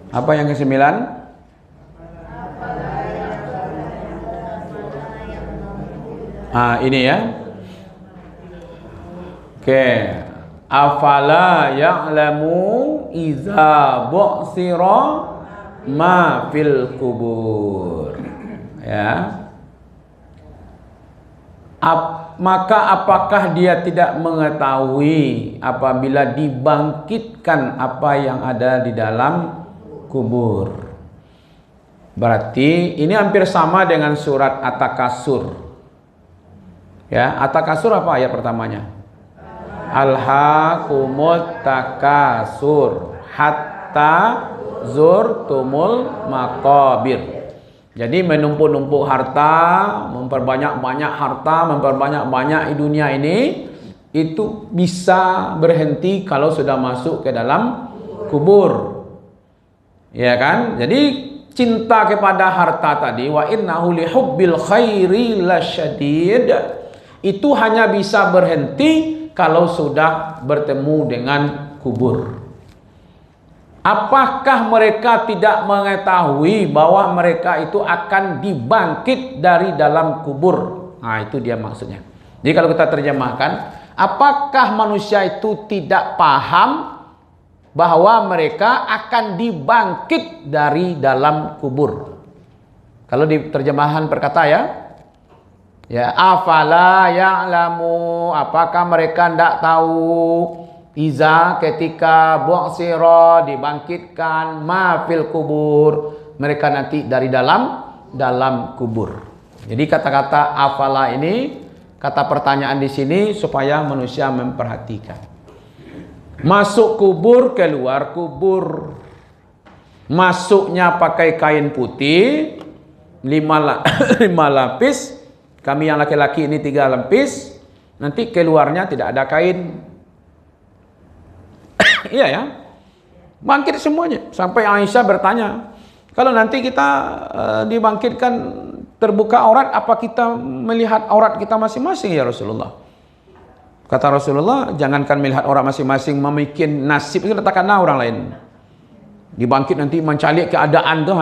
Apa yang ke-9? Ini ya. Oke. Afala ya'lamu iza bu'sira ma fil kubur. Ya. Maka apakah dia tidak mengetahui apabila dibangkitkan apa yang ada di dalam kubur? Berarti ini hampir sama dengan surat At-Takasur. Ya, At-Takasur apa ayat pertamanya? Alhaakumut takasur hatta zurtumul maqabir. Jadi menumpuk-numpuk harta, memperbanyak-banyak harta, memperbanyak-banyak di dunia ini, itu bisa berhenti kalau sudah masuk ke dalam kubur. Ya kan? Jadi cinta kepada harta tadi, wa innahu lihubbil khairi lasyadid, itu hanya bisa berhenti kalau sudah bertemu dengan kubur. Apakah mereka tidak mengetahui bahwa mereka itu akan dibangkit dari dalam kubur? Nah, itu dia maksudnya. Jadi kalau kita terjemahkan, apakah manusia itu tidak paham bahwa mereka akan dibangkit dari dalam kubur? Kalau di terjemahan perkata ya, afala ya'lamu, apakah mereka tidak tahu iza ketika bu'sira dibangkitkan ma fil kubur, mereka nanti dari dalam kubur. Jadi kata-kata afala ini, kata pertanyaan di sini supaya manusia memperhatikan. Masuk kubur, keluar kubur. Masuknya pakai kain putih 5 lapis. Kami yang laki-laki ini 3 lapis. Nanti keluarnya tidak ada kain. Iya ya. Bangkit semuanya. Sampai Aisyah bertanya, kalau nanti kita dibangkitkan terbuka aurat, apa kita melihat aurat kita masing-masing ya Rasulullah? Kata Rasulullah, jangankan melihat aurat masing-masing, memikir nasib itu letakkanlah orang lain. Dibangkit nanti mencalik keadaan tuh,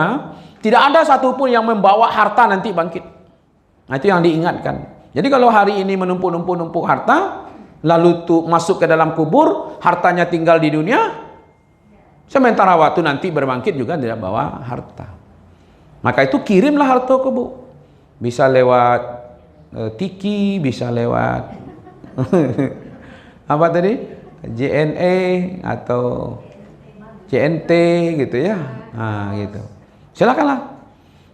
tidak ada satupun yang membawa harta nanti bangkit. Nah, itu yang diingatkan. Jadi kalau hari ini menumpuk harta, lalu tuh masuk ke dalam kubur, hartanya tinggal di dunia, sementara waktu nanti berbangkit juga tidak bawa harta. Maka itu kirimlah harta ke kubur. Bisa lewat Tiki, bisa lewat apa tadi? JNE atau JNT gitu ya. Nah, gitu. Silakanlah.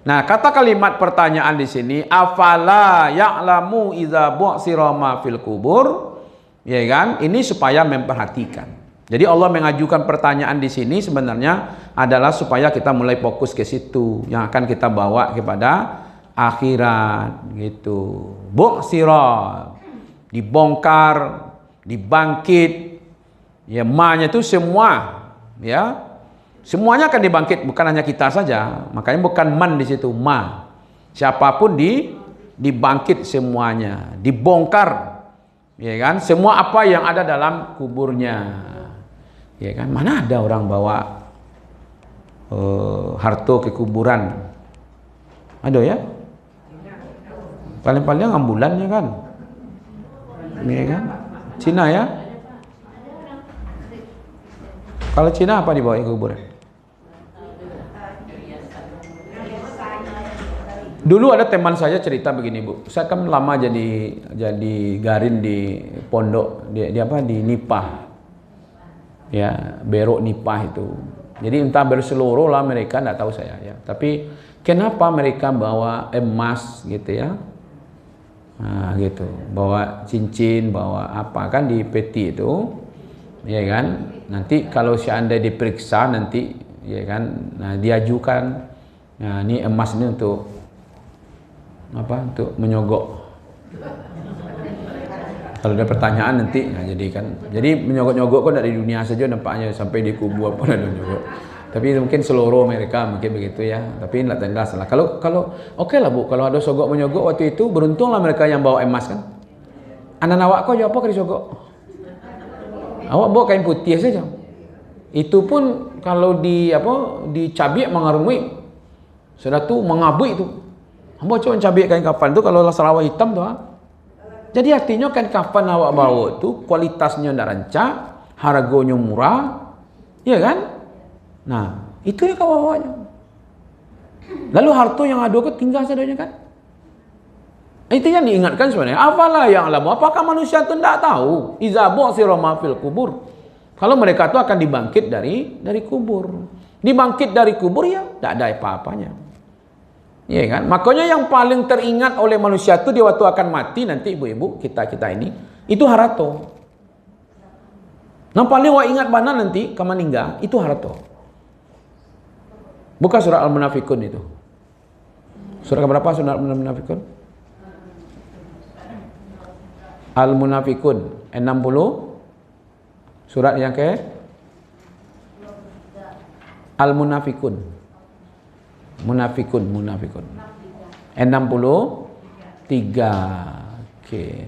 Nah, kata kalimat pertanyaan di sini, afala ya'lamu idza bu'sira ma fil kubur, ya kan? Ini supaya memperhatikan. Jadi Allah mengajukan pertanyaan di sini sebenarnya adalah supaya kita mulai fokus ke situ, yang akan kita bawa kepada akhirat gitu. Bu'sira, dibongkar, dibangkit. Ya, ma-nya itu semua, ya. Semuanya akan dibangkit, bukan hanya kita saja. Makanya bukan man di situ, ma. Siapapun dibangkit semuanya, dibongkar. Ya kan? Semua apa yang ada dalam kuburnya. Ya kan? Mana ada orang bawa harta ke kuburan? Ada ya? Paling-paling ambulannya kan. Ya kan? Cina ya? Kalau Cina apa dibawa ke kuburan? Dulu ada teman saya cerita begini, Bu. Saya kan lama jadi garin di pondok di apa di Nipah. Ya, Berok Nipah itu. Jadi entah berseluruh lah mereka, enggak tahu saya ya. Tapi kenapa mereka bawa emas gitu ya? Nah, gitu. Bawa cincin, bawa apa kan di peti itu. Ya kan? Nanti kalau seandainya diperiksa nanti ya kan, nah diajukan. Nah, ini emas ini untuk apa? Untuk menyogok. Kalau ada pertanyaan nanti, nah jadi kan, jadi menyogok-nyogok kok dari dunia saja nampaknya, sampai di kubu apa ada nyogok. Tapi mungkin seluruh Amerika mungkin begitu ya. Tapi tidak jelas lah. Kalau oke lah Bu, kalau ada sogok menyogok waktu itu, beruntunglah mereka yang bawa emas kan. Anak awak kok jawab apa ke disogok? Awak bawa kain putih saja. Itu pun kalau dicabik mengarungi, sudah tu mengabui tu. Hamba coba cabik kain kafan tu kalau sarawak hitam tu. Jadi artinya kain kafan awak bawa tu kualitasnya ndak rancak, harganya murah, ya kan? Nah, itu yang kau bawanya. Lalu harta yang ada ke tinggal sadanya kan? Itu yang diingatkan sebenarnya. Afala yang alamu, apakah manusia itu tidak tahu? Iza bu'sira ma fil kubur. Kalau mereka itu akan dibangkit dari kubur. Dibangkit dari kubur ya tidak ada apa-apanya. Iya kan? Makanya yang paling teringat oleh manusia itu di waktu akan mati nanti ibu-ibu kita ini itu harato. Yang paling wah ingat mana nanti kamu meninggal itu harato. Buka surah Al-Munafikun itu. Surah berapa surah Al-Munafikun? Al-Munafikun 60. Surat yang ke Al-Munafikun. Munafikun 63. Okey.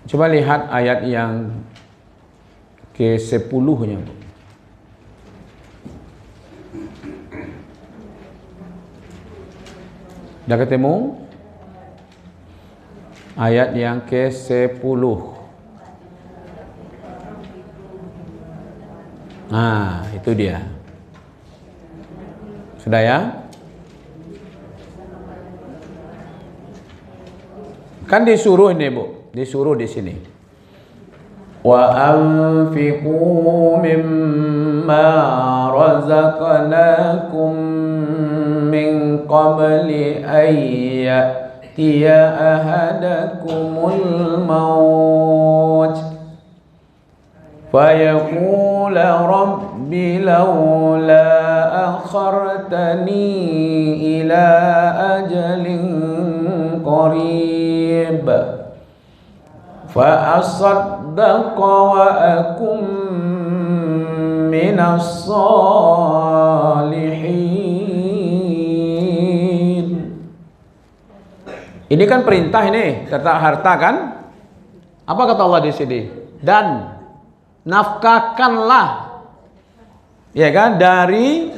Coba lihat ayat yang ke-10-nya. Dah ketemu? Ayat yang ke-10. Nah, itu dia. Sudah ya? Kan disuruh ini, Bu. Disuruh di sini. Wa anfiqu mimma razaqnakum min qabli ya'tiya ahadakumul maut fayaqula rabbi lawla akhartani ila ajalin qarib fa asaddaqa wa akum minas salihin. Ini kan perintah ini, kata harta kan? Apa kata Allah di sini? Dan nafkahkanlah, ya kan, dari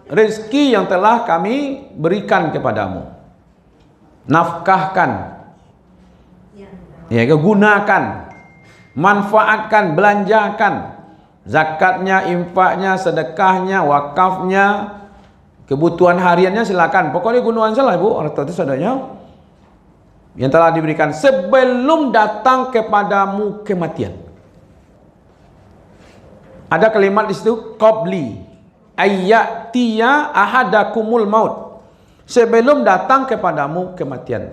rezeki yang telah kami berikan kepadamu. Nafkahkan, ya, gunakan, manfaatkan, belanjakan, zakatnya, infaknya, sedekahnya, wakafnya, kebutuhan hariannya silakan. Pokoknya gunakan salah, Bu, harta itu sadanya yang telah diberikan sebelum datang kepadamu kematian. Ada kalimat di situ qabli ayyatiya ahadakumul maut, sebelum datang kepadamu kematian.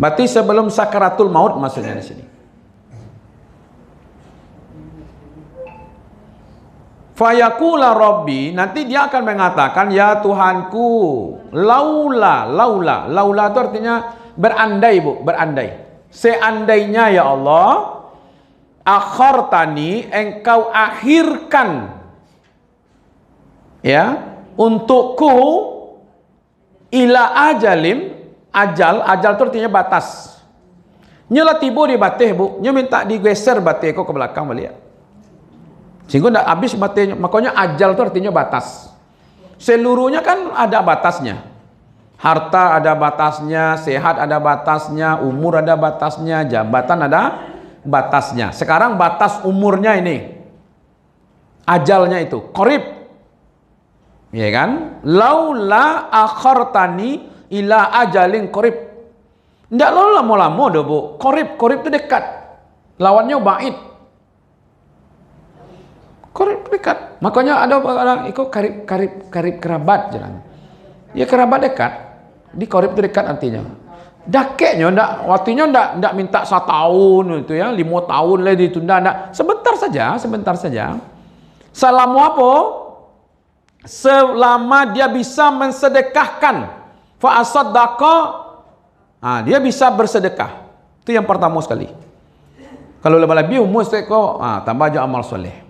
Berarti sebelum sakaratul maut maksudnya di sini. Fayaqula rabbi, nanti dia akan mengatakan ya Tuhanku, laula itu artinya berandai, Bu, berandai. Seandainya ya Allah, akhartani, engkau akhirkan ya untukku ila ajalim, ajal itu artinya batas. Nyala tiba di batih, Bu, nya minta digeser batih kau ke belakang balik. Sehingga tidak habis batasnya. Makanya ajal itu artinya batas. Seluruhnya kan ada batasnya. Harta ada batasnya, sehat ada batasnya, umur ada batasnya, jabatan ada batasnya. Sekarang batas umurnya ini, ajalnya itu qarib, ya kan? Laula akhartani ila ajalin qarib. Tidak lalu lama-lama dah, Bu. Qarib itu dekat. Lawannya ba'id. Qarib dekat. Makanya ada orang ikut karib kerabat jalan. Ya kerabat dekat. Di qarib itu dekat artinya. Dakeknya ndak, waktunya ndak minta 1 tahun itu ya, 5 tahun lagi ditunda, ndak. Sebentar saja. Selama apa? Selama dia bisa mensedekahkan. Fa asaddaqa, dia bisa bersedekah. Itu yang pertama sekali. Kalau lebih umur sedekah, tambah aja amal soleh.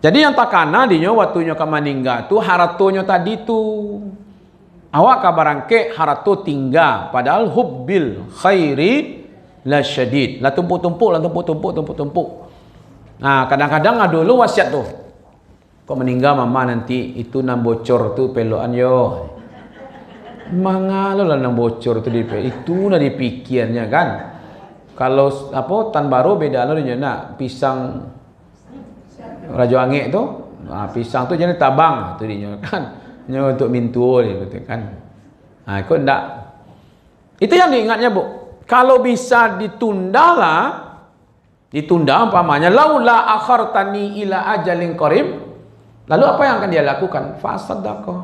Jadi yang takana dinyo waktunya ke maningga tu haratonya tadi tu. Awak kabarangke harato tinggal padahal hubbil khairi la syadid. La tumpuk-tumpuk. Nah, kadang-kadang ada dulu wasiat tu. Kok meninggal mama nanti itu nang bocor tu pelokan yo. Mangalo lah nang bocor tu itu dah dipikirnya kan. Kalau apa tan baru beda lo dia nak pisang Raja Angik tu. Pisang tu jadi tabang tu dia kan. Nya untuk mintu dia betul kan. Ikut ndak. Itu yang diingatnya, Bu. Kalau bisa ditunda lah, ditunda umpamanya laula akhartani ila ajalin qarib. Lalu apa yang akan dia lakukan? Fasadaqah.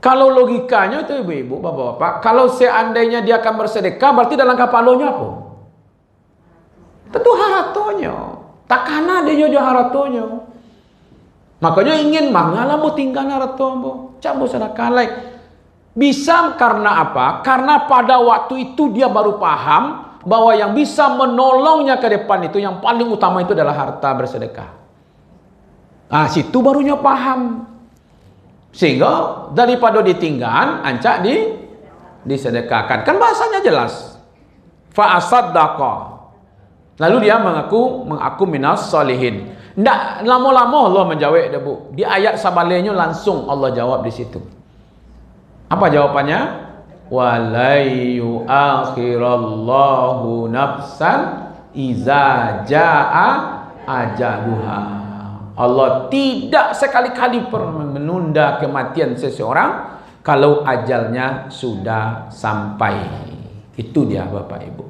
Kalau logikanya itu ibu-ibu, bapak-bapak, kalau seandainya dia akan bersedekah berarti dalam kapalonya apa? Tentu haratonya. Takana dia jojo haratonya. Makanya ingin mangala mau tinggal haratombo. Campur sedekah lain. Bisa karena apa? Karena pada waktu itu dia baru paham bahwa yang bisa menolongnya ke depan itu yang paling utama itu adalah harta bersedekah. Situ barunya paham. Sehingga daripada ditinggal, ancak disedekahkan. Kan bahasanya jelas. Fa'asaddaqa. Lalu dia mengaku minas solihin. Ndak lama-lama Allah menjawab dah, Bu. Di ayat sabalenya langsung Allah jawab di situ. Apa jawabannya? Walai yu'akhirallahu nafsan iza jaa ajaluha. Allah tidak sekali-kali menunda kematian seseorang kalau ajalnya sudah sampai. Itu dia Bapak Ibu.